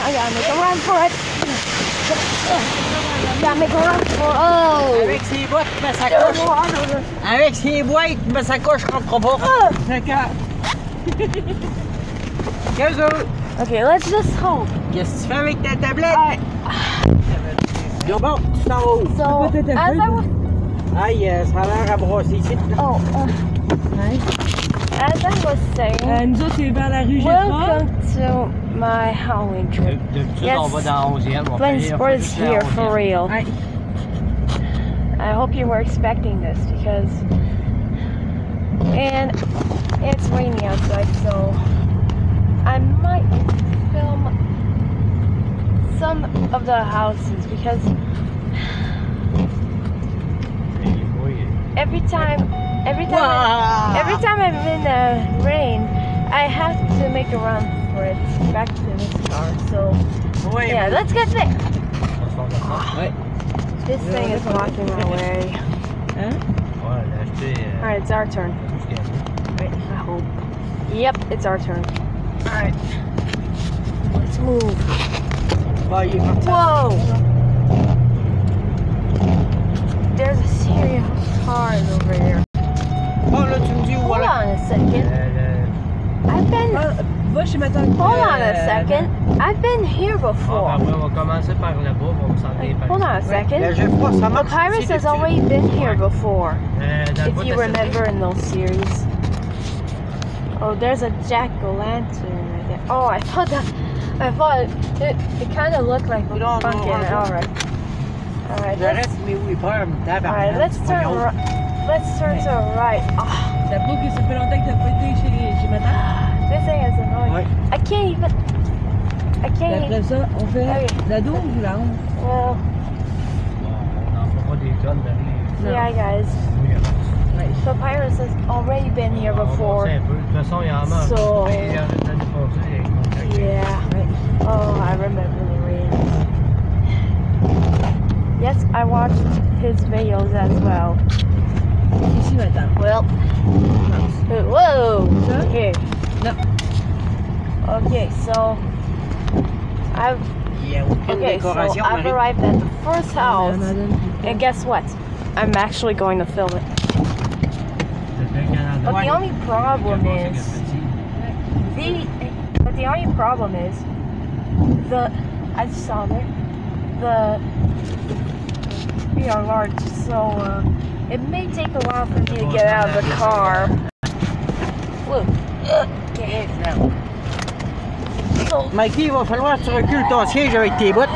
I gotta make a run for it. Gotta make a run for it. Oh! Avec ses boîtes, mais ça coche. Avec ses boîtes, mais ça coche, je comprends pas. Qu'est-ce que Okay, let's just hope. Qu'est-ce que tu fais avec ta tablette? Bon, tu t'en vas où? So, as I was... Aïe, ça a l'air à brosser ici. Oh, as I was saying, nous autres, c'est vers la rue Géfra. welcome to my Halloween trip. D'habitude, on va dans 11e. Flint Sport is here for real. Ouais. I hope you were expecting this because... And it's rainy outside, so... I might film some of the houses because... Every time I'm in the rain, I have to make a run for it back to this car. So yeah, let's get there. This thing is blocking my way. Alright, it's our turn. Wait, I hope. Yep, it's our turn. Alright. Let's move. Whoa! There's a serious cars over here. Hold on a second. I've been... Hold on a second. I've been here before. On va commencer par là-bas, on va s'en aller par Hold on a second. Papyrus has already been here before. If you remember in those series. Oh, there's a jack-o'-lantern right there. Oh, I thought it kind of looked like a pumpkin. Alright. Alright, let's turn to the right. Ça prouve que ça fait longtemps que t'as pas été chez ma tante. This thing is annoying. I can't even... Après ça, on fait la 12 ou la 11? Well... On n'en fera pas des tonnes d'aller. Yeah, guys. Papyrus has already been here before. So... Yeah. Oh, I remember the rain. Yes, I watched his videos as well. Ici maintenant. Well, whoa! Here. No. Okay, so I've arrived at the first house, and guess what? I'm actually going to film it. But the only problem is I saw there we are large, so it may take a while for me to get out of the car. Look. Okay. So, Mikey, il va falloir que tu recules ton siège avec tes bottes.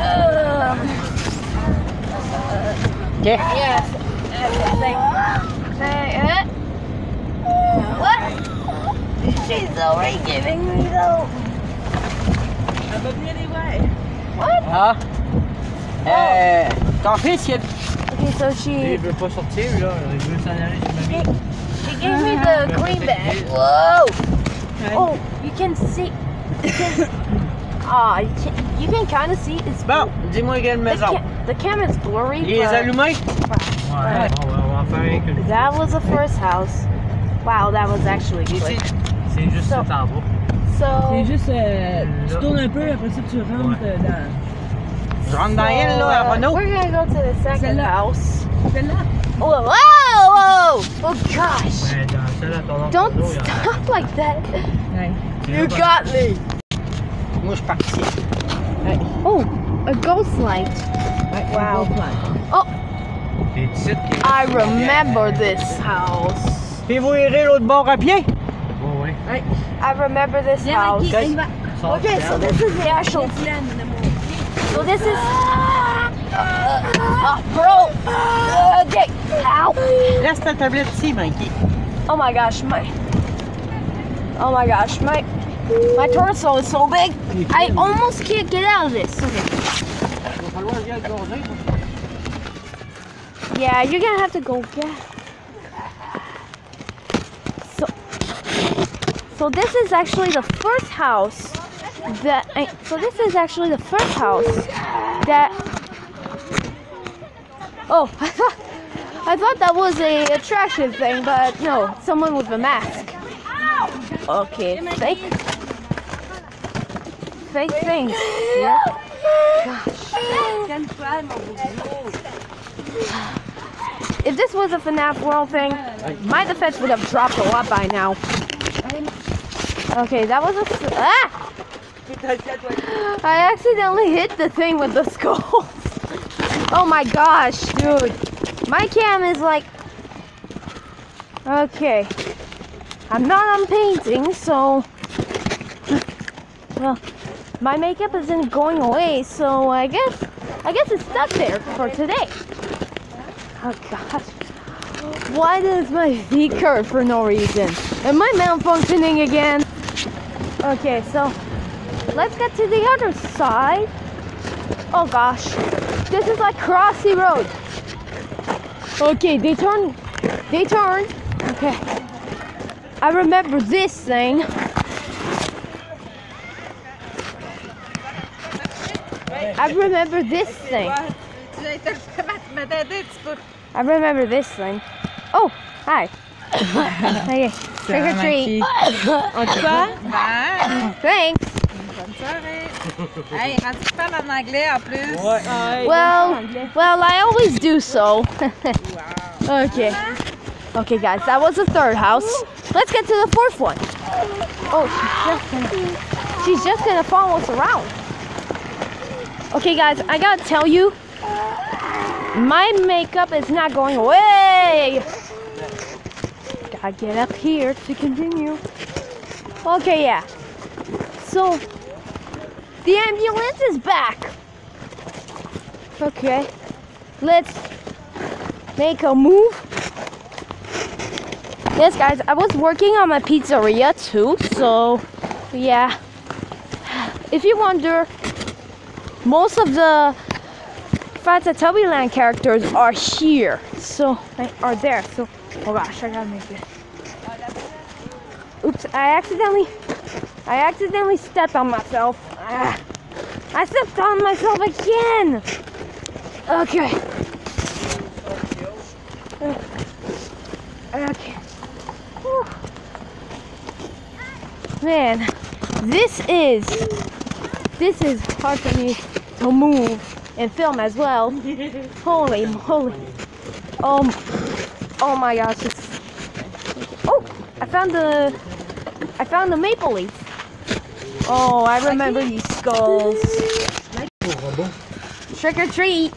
OK. Yes. What? She's already giving me those. What? Ah. Ton fils, il a... Okay, so Il veut pas sortir, là. Il veut s'en aller chez mamie. She gave me the green bag. Whoa! Oh, you can see. You can kind of see it's. Bon, dis-moi quelle maison. The camera's blurry. Il est allumé? Ouais. That was the first house. Wow, that was actually quick. C'est juste tout en bas. C'est juste, tu tournes un peu, après ça tu rentres dans... Je rentre dans elle, là, à Renault. We're gonna go to the second house. Celle-là? Whoa, whoa! Oh gosh! Don't stop like that. You got me. Moi, je pars ici. Oh, a ghost light. Wow. Oh, I remember this house. Puis vous irez l'autre bord à pied? Oui. I remember this house. Okay, so this is the actual plan. So this is... bro! Okay, ow! Laisse ta tablette ici, Mikey. Oh my gosh, my torso is so big, I almost can't get out of this. Okay. Yeah, you're gonna have to go get... So this is actually the first house that I oh, I thought that was a attraction thing, but no, someone with a mask. Okay, fake things. Yeah. If this was a FNAF World thing, my defense would have dropped a lot by now. Okay, that was a... Ah! I accidentally hit the thing with the skull. Oh my gosh, dude. My cam is like... Okay. I'm not on painting, so... Well, my makeup isn't going away, so I guess it's stuck there for today. Oh gosh. Why does my feet hurt for no reason? Am I malfunctioning again? Okay, so let's get to the other side. Oh gosh. This is like Crossy Road. Okay, they turned. Okay. I remember this thing. I remember this thing. I remember this thing. Oh, hi. Okay, trick or treat. En tout cas, thanks. Bonne soirée. Hey, quand tu parles en anglais en plus. Well, I always do so. Okay. Okay, guys, that was the third house. Let's get to the fourth one. Oh, she's just gonna follow us around. Okay, guys, I gotta tell you, my makeup is not going away. Gotta get up here to continue. Okay, yeah. So, the ambulance is back. Okay, let's make a move. Yes, guys, I was working on my pizzeria too, so yeah. If you wonder, most of the Ratatouille characters are here, so are there. So, oh gosh, I gotta make it. Oops, I accidentally stepped on myself. I stepped on myself again. Okay. Okay. Whew. Man, this is hard for me to move and film as well. Holy moly. Oh my gosh. Oh, I found the maple leaf. Oh, I remember these skulls. Trick or treat.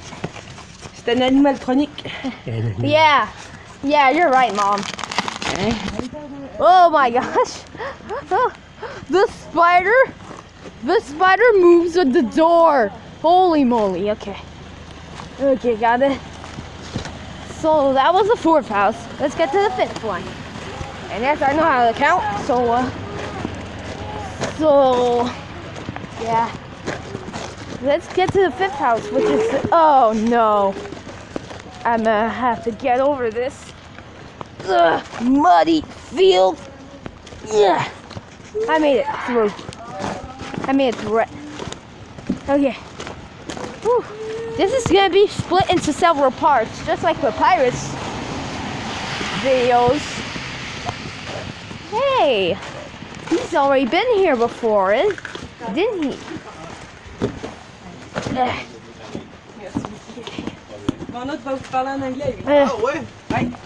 C'est un animatronique. Yeah, you're right, Mom. Oh my gosh. The spider moves at the door. Holy moly. Okay, got it. So that was the fourth house. Let's get to the fifth one. And yes, I know how to count. So yeah. Let's get to the fifth house, which is oh no. I'm gonna have to get over this muddy field. Yeah, I made it through. Okay. Whew. This is gonna be split into several parts, just like the Pirates videos. Hey, he's already been here before, didn't he?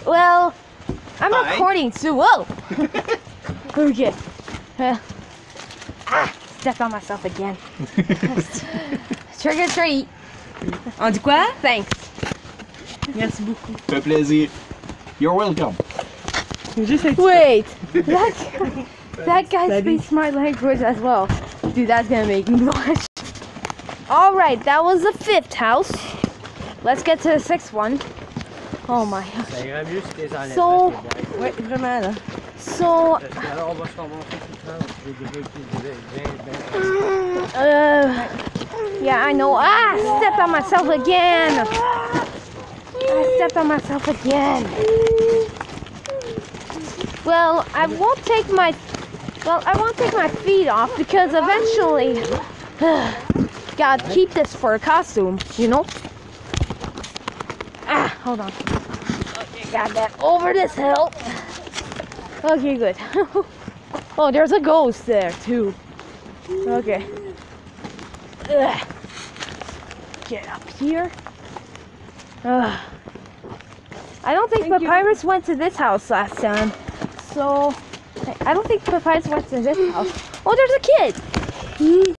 Well, I'm recording too. Whoa. Okay. Stepped on myself again. Trick or treat. On dit quoi? Thanks. Merci beaucoup. Fait plaisir. You're welcome. Wait, that guy speaks my language as well. Dude, that's gonna make me blush. All right, that was the fifth house. Let's get to the sixth one. Oh my gosh. So, Ouais, vraiment là. so, yeah, I know. I stepped on myself again. Well, I won't take my feet off because eventually, gotta keep this for a costume, you know? Hold on. Okay, got that over this hill. Okay, good. Oh, there's a ghost there too. Okay. Ugh. Get up here. Ugh. I don't think Papyrus went to this house last time. So, I don't think Papyrus went to this house. Oh, there's a kid!